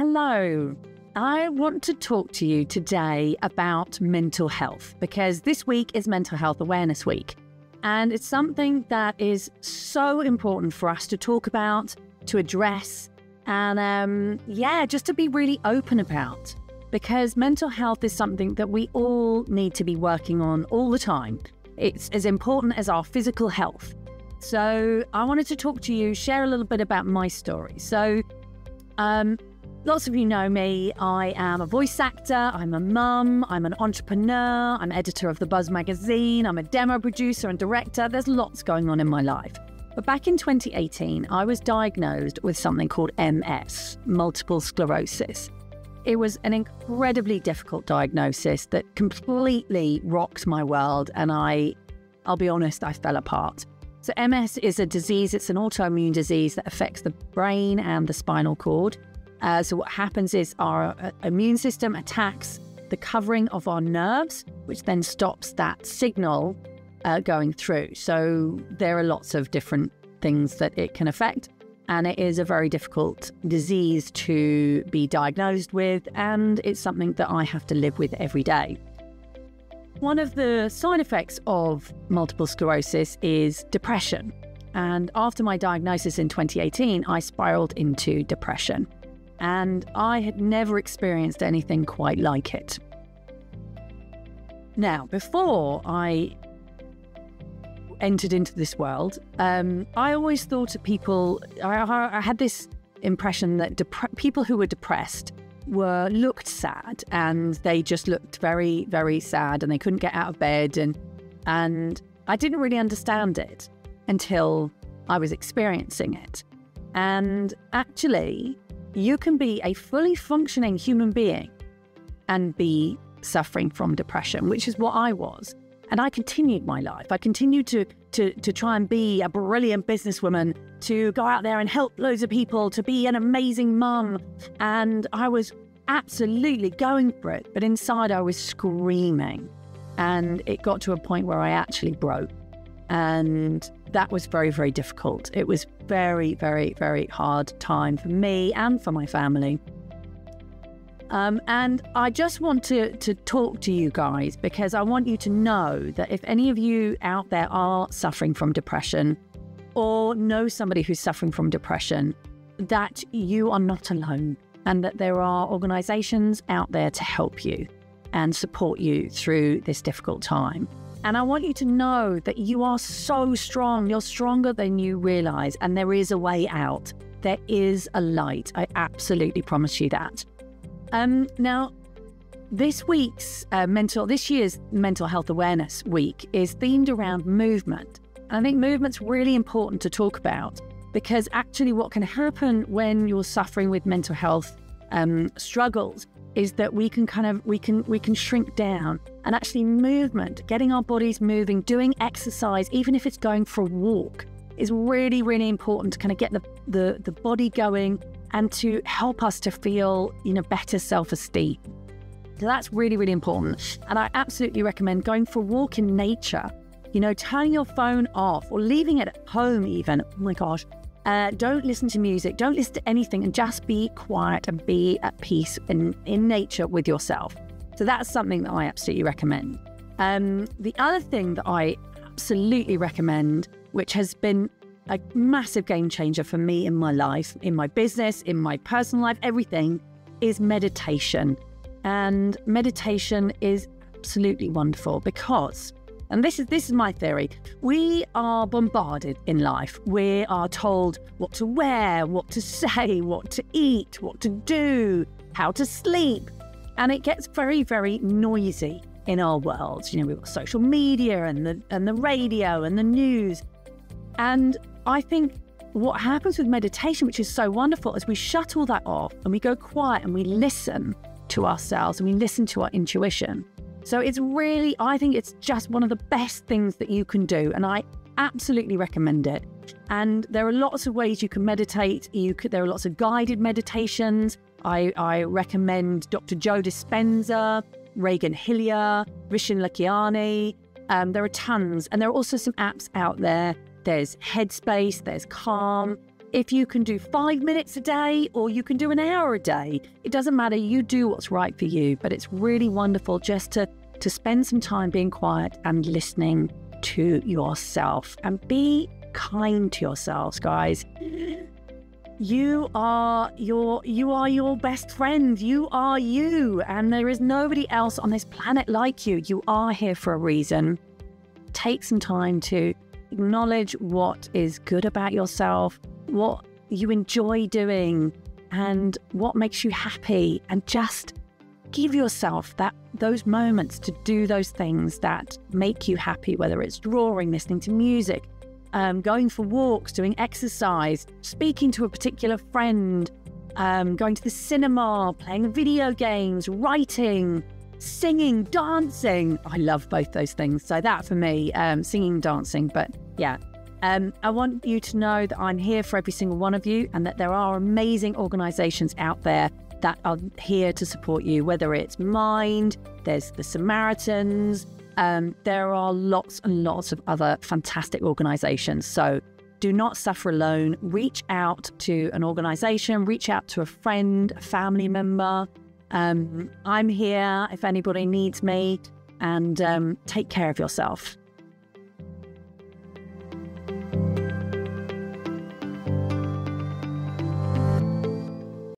Hello. I want to talk to you today about mental health because this week is Mental Health Awareness Week. And it's something that is so important for us to talk about, to address, and just to be really open about. Because mental health is something that we all need to be working on all the time. It's as important as our physical health. So I wanted to talk to you, share a little bit about my story. So lots of you know me. I am a voice actor, I'm a mum, I'm an entrepreneur, I'm editor of The Buzz magazine, I'm a demo producer and director. There's lots going on in my life. But back in 2018, I was diagnosed with something called MS, multiple sclerosis. It was an incredibly difficult diagnosis that completely rocked my world, and I'll be honest, I fell apart. So MS is a disease, it's an autoimmune disease that affects the brain and the spinal cord. So what happens is our immune system attacks the covering of our nerves, which then stops that signal going through. So there are lots of different things that it can affect. And it is a very difficult disease to be diagnosed with, and it's something that I have to live with every day. One of the side effects of multiple sclerosis is depression. And after my diagnosis in 2018, I spiraled into depression. And I had never experienced anything quite like it. Now, before I entered into this world, I always thought of people, I had this impression that people who were depressed looked sad, and they just looked very, very sad, and they couldn't get out of bed, and I didn't really understand it until I was experiencing it. And actually, you can be a fully functioning human being and be suffering from depression, which is what I was. And I continued my life. I continued to try and be a brilliant businesswoman, to go out there and help loads of people, to be an amazing mum. And I was absolutely going for it. But inside I was screaming. And it got to a point where I actually broke. And that was very, very difficult. It was very, very, very hard time for me and for my family. And I just want to talk to you guys because I want you to know that if any of you out there are suffering from depression or know somebody who's suffering from depression, that you are not alone and that there are organisations out there to help you and support you through this difficult time. And I want you to know that you are so strong. You're stronger than you realise, and there is a way out. There is a light. I absolutely promise you that. Now, this year's Mental Health Awareness Week is themed around movement. And I think movement's really important to talk about because actually what can happen when you're suffering with mental health struggles is that we can shrink down, and actually movement, getting our bodies moving, doing exercise, even if it's going for a walk, is really, really important to kind of get the body going and to help us to feel, better self-esteem. So that's really, really important. And I absolutely recommend going for a walk in nature, turning your phone off or leaving it at home even. Oh my gosh. Don't listen to music, don't listen to anything, and just be quiet and be at peace in nature with yourself. So that's something that I absolutely recommend. The other thing that I absolutely recommend, which has been a massive game changer for me in my life, in my business, in my personal life, everything, is meditation. And meditation is absolutely wonderful because, and this is my theory, we are bombarded in life. We are told what to wear, what to say, what to eat, what to do, how to sleep. And it gets very, very noisy in our world. We've got social media and the radio and the news. And I think what happens with meditation, which is so wonderful, is we shut all that off and we go quiet and we listen to ourselves and we listen to our intuition. So it's really, I think it's just one of the best things that you can do. And I absolutely recommend it. And there are lots of ways you can meditate. There are lots of guided meditations. I recommend Dr. Joe Dispenza, Reagan Hillier, Vishen Lakhiani. There are tons. And there are also some apps out there. There's Headspace, there's Calm. If you can do 5 minutes a day or you can do an hour a day, it doesn't matter. You do what's right for you. But it's really wonderful just to spend some time being quiet and listening to yourself, and be kind to yourselves, guys. You are your best friend. You are you, and there is nobody else on this planet like you. You are here for a reason. Take some time to acknowledge what is good about yourself, what you enjoy doing, and what makes you happy, and just give yourself those moments to do those things that make you happy, whether it's drawing, listening to music, going for walks, doing exercise, speaking to a particular friend, going to the cinema, playing video games, writing, singing, dancing. I love both those things. So that for me, singing, dancing. But yeah, I want you to know that I'm here for every single one of you, and that there are amazing organizations out there that are here to support you, whether it's Mind, there's the Samaritans, there are lots and lots of other fantastic organizations. So do not suffer alone. Reach out to an organization, reach out to a friend, a family member. I'm here if anybody needs me, and take care of yourself.